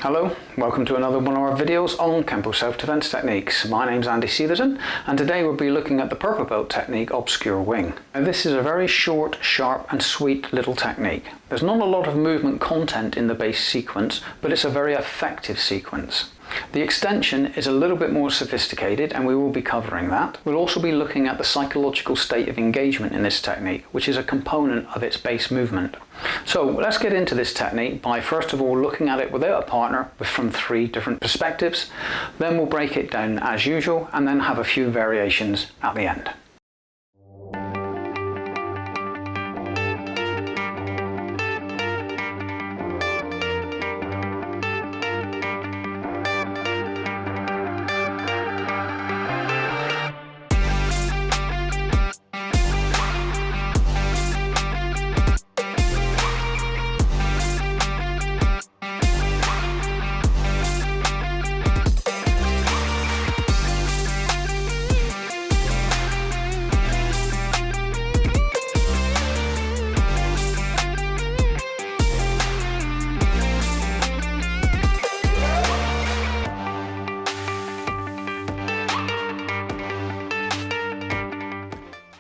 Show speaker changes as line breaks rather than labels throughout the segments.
Hello, welcome to another one of our videos on Kenpo self-defense techniques. My name's Andy Sealerton and today we'll be looking at the purple belt technique Obscure Wing. Now this is a very short, sharp and sweet little technique. There's not a lot of movement content in the base sequence, but it's a very effective sequence. The extension is a little bit more sophisticated and we will be covering that. We'll also be looking at the psychological state of engagement in this technique, which is a component of its base movement. So let's get into this technique by first of all looking at it without a partner from 3 different perspectives. Then we'll break it down as usual and then have a few variations at the end.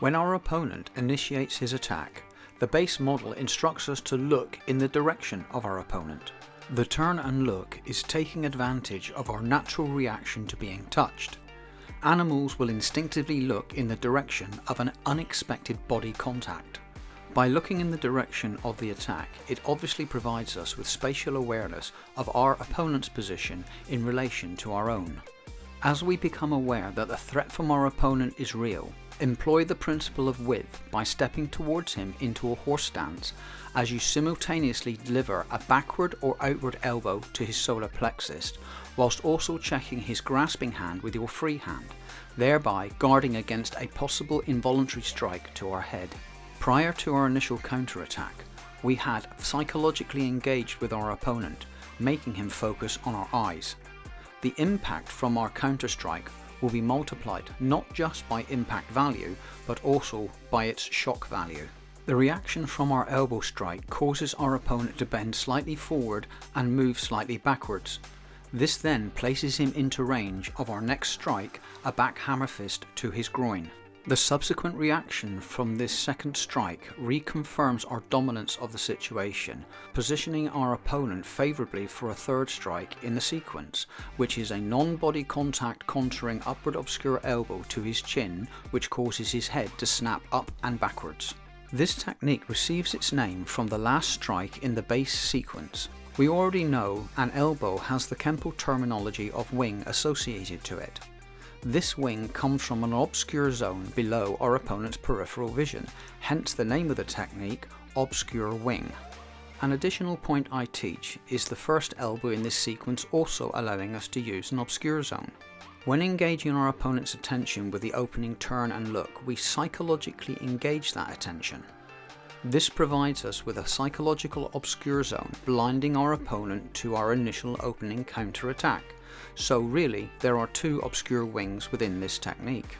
When our opponent initiates his attack, the base model instructs us to look in the direction of our opponent. The turn and look is taking advantage of our natural reaction to being touched. Animals will instinctively look in the direction of an unexpected body contact. By looking in the direction of the attack, it obviously provides us with spatial awareness of our opponent's position in relation to our own. As we become aware that the threat from our opponent is real, employ the principle of width by stepping towards him into a horse stance as you simultaneously deliver a backward or outward elbow to his solar plexus, whilst also checking his grasping hand with your free hand, thereby guarding against a possible involuntary strike to our head. Prior to our initial counterattack, we had psychologically engaged with our opponent, making him focus on our eyes. The impact from our counterstrike will be multiplied not just by impact value, but also by its shock value. The reaction from our elbow strike causes our opponent to bend slightly forward and move slightly backwards. This then places him into range of our next strike, a back hammer fist to his groin. The subsequent reaction from this second strike reconfirms our dominance of the situation, positioning our opponent favourably for a third strike in the sequence, which is a non-body contact contouring upward obscure elbow to his chin, which causes his head to snap up and backwards. This technique receives its name from the last strike in the base sequence. We already know an elbow has the Kenpo terminology of wing associated to it. This wing comes from an obscure zone below our opponent's peripheral vision, hence the name of the technique, Obscure Wing. An additional point I teach is the first elbow in this sequence also allowing us to use an obscure zone. When engaging our opponent's attention with the opening turn and look, we psychologically engage that attention. This provides us with a psychological obscure zone, blinding our opponent to our initial opening counter-attack. So really, there are 2 obscure wings within this technique.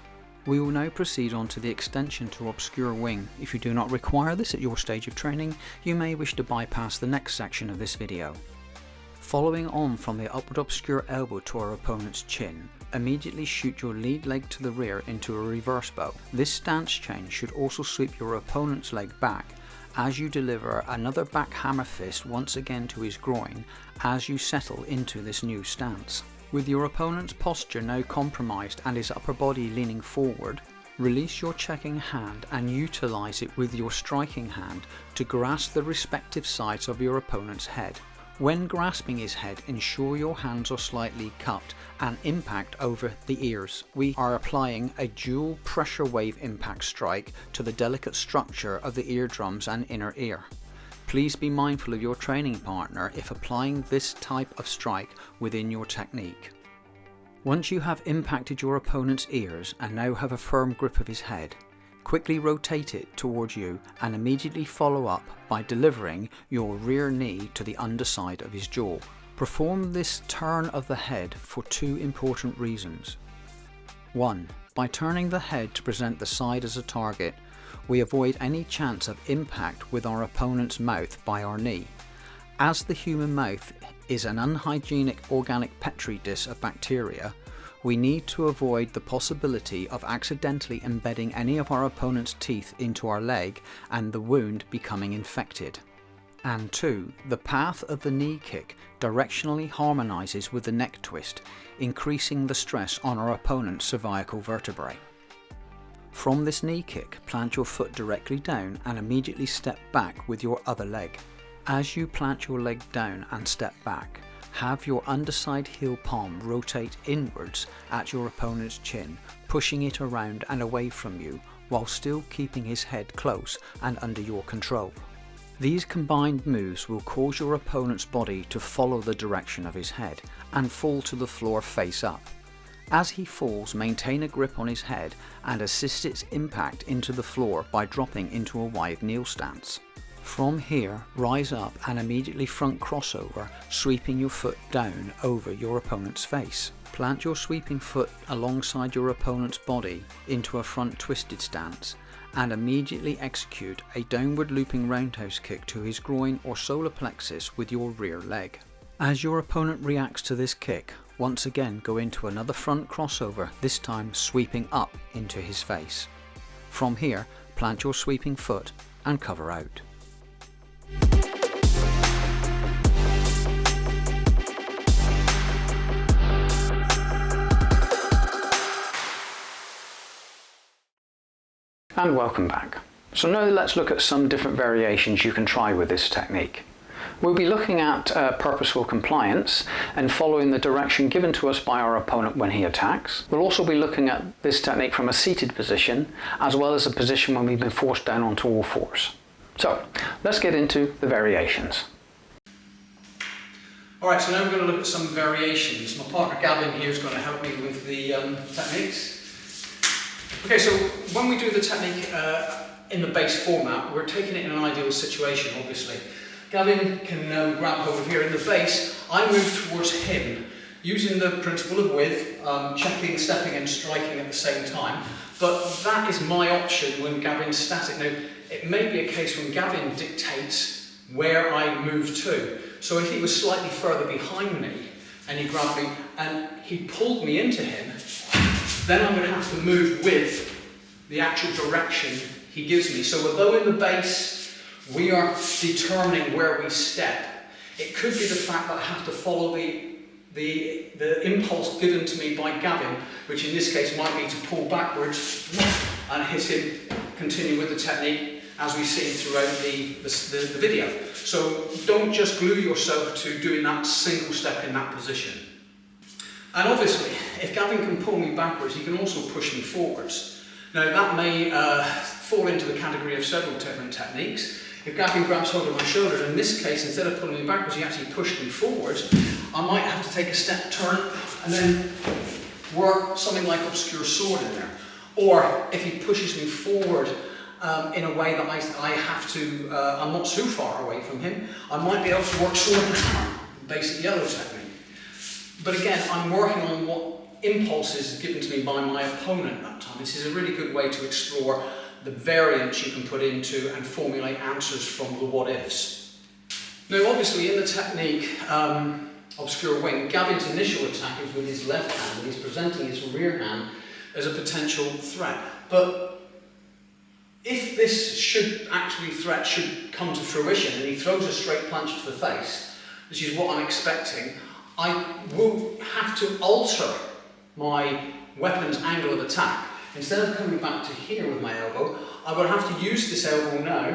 We will now proceed on to the extension to obscure wing. If you do not require this at your stage of training, you may wish to bypass the next section of this video. Following on from the upward obscure elbow to our opponent's chin, immediately shoot your lead leg to the rear into a reverse bow. This stance change should also sweep your opponent's leg back as you deliver another back hammer fist once again to his groin as you settle into this new stance. With your opponent's posture now compromised and his upper body leaning forward, release your checking hand and utilize it with your striking hand to grasp the respective sides of your opponent's head. When grasping his head, ensure your hands are slightly cupped and impact over the ears. We are applying a dual pressure wave impact strike to the delicate structure of the eardrums and inner ear. Please be mindful of your training partner if applying this type of strike within your technique. Once you have impacted your opponent's ears and now have a firm grip of his head, quickly rotate it towards you and immediately follow up by delivering your rear knee to the underside of his jaw. Perform this turn of the head for 2 important reasons. 1. By turning the head to present the side as a target, we avoid any chance of impact with our opponent's mouth by our knee. As the human mouth is an unhygienic organic petri dish of bacteria, we need to avoid the possibility of accidentally embedding any of our opponent's teeth into our leg and the wound becoming infected. And 2. The path of the knee kick directionally harmonises with the neck twist, increasing the stress on our opponent's cervical vertebrae. From this knee kick, plant your foot directly down and immediately step back with your other leg. As you plant your leg down and step back, have your underside heel palm rotate inwards at your opponent's chin, pushing it around and away from you while still keeping his head close and under your control. These combined moves will cause your opponent's body to follow the direction of his head and fall to the floor face up. As he falls, maintain a grip on his head and assist its impact into the floor by dropping into a wide kneel stance. From here, rise up and immediately front crossover, sweeping your foot down over your opponent's face. Plant your sweeping foot alongside your opponent's body into a front twisted stance and immediately execute a downward looping roundhouse kick to his groin or solar plexus with your rear leg. As your opponent reacts to this kick, once again go into another front crossover, this time sweeping up into his face. From here, plant your sweeping foot and cover out.
And welcome back. So now let's look at some different variations you can try with this technique. We'll be looking at purposeful compliance and following the direction given to us by our opponent when he attacks. We'll also be looking at this technique from a seated position, as well as a position when we've been forced down onto all fours. So let's get into the variations.
Alright, so now we're going to look at some variations. My partner Gavin here is going to help me with the techniques. Okay, so when we do the technique in the base format, we're taking it in an ideal situation, obviously. Gavin can grab hold of here in the base. I move towards him using the principle of width, checking, stepping and striking at the same time. But that is my option when Gavin's static. Now, it may be a case when Gavin dictates where I move to. So if he was slightly further behind me and he grabbed me and he pulled me into him, then I'm going to have to move with the actual direction he gives me. So although in the base we are determining where we step, it could be the fact that I have to follow the impulse given to me by Gavin, which in this case might be to pull backwards and hit him, continue with the technique as we've seen throughout the video. So don't just glue yourself to doing that single step in that position. And obviously, if Gavin can pull me backwards, he can also push me forwards. Now that may fall into the category of several different techniques. If Gavin grabs hold of my shoulders, in this case, instead of pulling me backwards, he actually pushed me forwards, I might have to take a step turn and then work something like obscure sword in there. Or if he pushes me forward in a way that I have to, I'm not too far away from him, I might be able to work sword and hammer, basic yellow technique. But again, I'm working on what impulses is given to me by my opponent at that time. This is a really good way to explore the variants you can put into and formulate answers from the what-ifs. Now obviously in the technique obscure wing, Gavin's initial attack is with his left hand and he's presenting his rear hand as a potential threat. But if this should come to fruition and he throws a straight punch to the face, which is what I'm expecting, I will have to alter my weapon's angle of attack. Instead of coming back to here with my elbow, I will have to use this elbow now,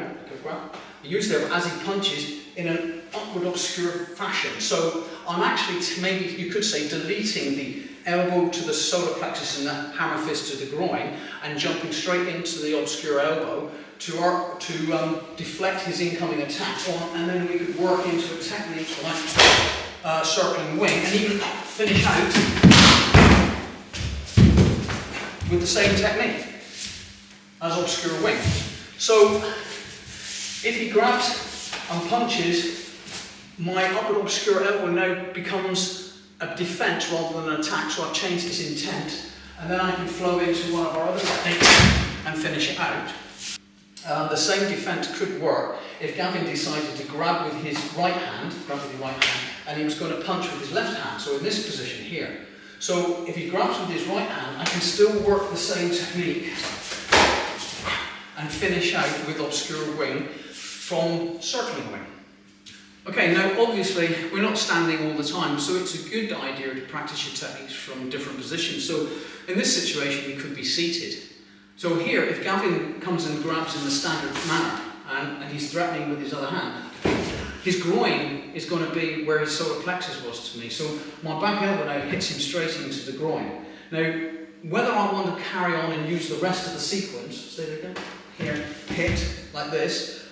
use the elbow as he punches in an upward obscure fashion. So I'm actually, maybe you could say, deleting the elbow to the solar plexus and the hammer fist to the groin and jumping straight into the obscure elbow to deflect his incoming attack. And then we could work into a technique like circling wing and even finish out with the same technique as obscure wing. So if he grabs and punches, my upward obscure elbow now becomes a defense rather than an attack, so I've changed its intent, and then I can flow into one of our other techniques and finish it out. The same defense could work if Gavin decided to grab with his right hand, and he was going to punch with his left hand, so in this position here. So if he grabs with his right hand, I can still work the same technique and finish out with obscure wing from circling wing. Okay, now obviously we're not standing all the time, so it's a good idea to practice your techniques from different positions. So in this situation, you could be seated. So here, if Gavin comes and grabs in the standard manner, and he's threatening with his other hand, his groin is going to be where his solar plexus was to me. So my back elbow now hits him straight into the groin. Now, whether I want to carry on and use the rest of the sequence, stay there again, here, hit, like this,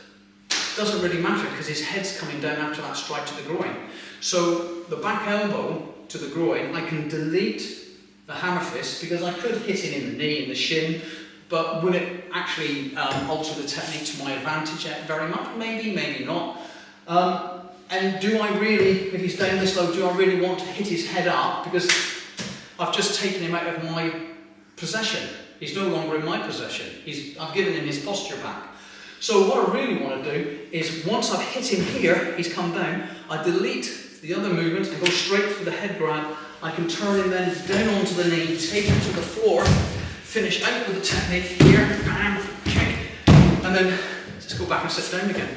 doesn't really matter because his head's coming down after that strike to the groin. So the back elbow to the groin, I can delete the hammer fist because I could hit it in the knee, in the shin, but would it actually alter the technique to my advantage very much? Maybe, maybe not. And do I really, if he's down this low, do I really want to hit his head up? Because I've just taken him out of my possession. He's no longer in my possession. I've given him his posture back. So what I really want to do is, once I've hit him here, he's come down, I delete the other movement and go straight for the head grab. I can turn him then down onto the knee, take him to the floor, finish out with the technique here, bam, kick, and then just go back and sit down again.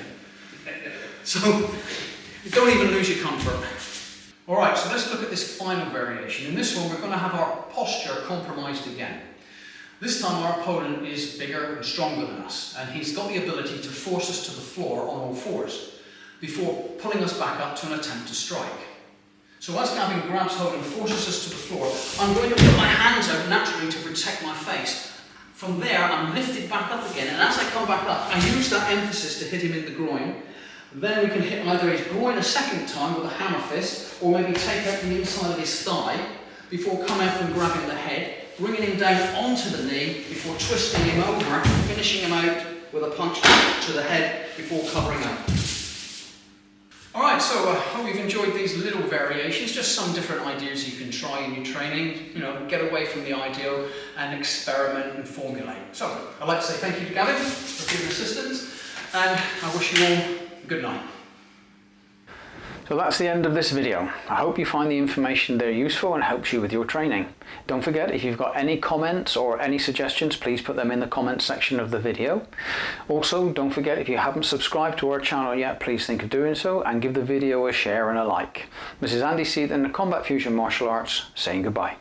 So don't even lose your comfort. Alright, so let's look at this final variation. In this one, we're going to have our posture compromised again. This time our opponent is bigger and stronger than us, and he's got the ability to force us to the floor on all fours before pulling us back up to an attempt to strike. So as Gavin grabs hold and forces us to the floor, I'm going to put my hands out naturally to protect my face. From there, I'm lifted back up again, and as I come back up, I use that emphasis to hit him in the groin. Then we can hit either his groin a second time with a hammer fist, or maybe take out the inside of his thigh before coming up and grabbing the head, bringing him down onto the knee before twisting him over, finishing him out with a punch to the head before covering up. Alright, so I hope you've enjoyed these little variations, just some different ideas you can try in your training, get away from the ideal and experiment and formulate. So, I'd like to say thank you to Gavin for giving assistance, and I wish you all a good night.
So that's the end of this video. I hope you find the information there useful and helps you with your training. Don't forget, if you've got any comments or any suggestions, please put them in the comments section of the video. Also, don't forget, if you haven't subscribed to our channel yet, please think of doing so and give the video a share and a like. This is Andy Seaton, Combat Fusion Martial Arts, saying goodbye.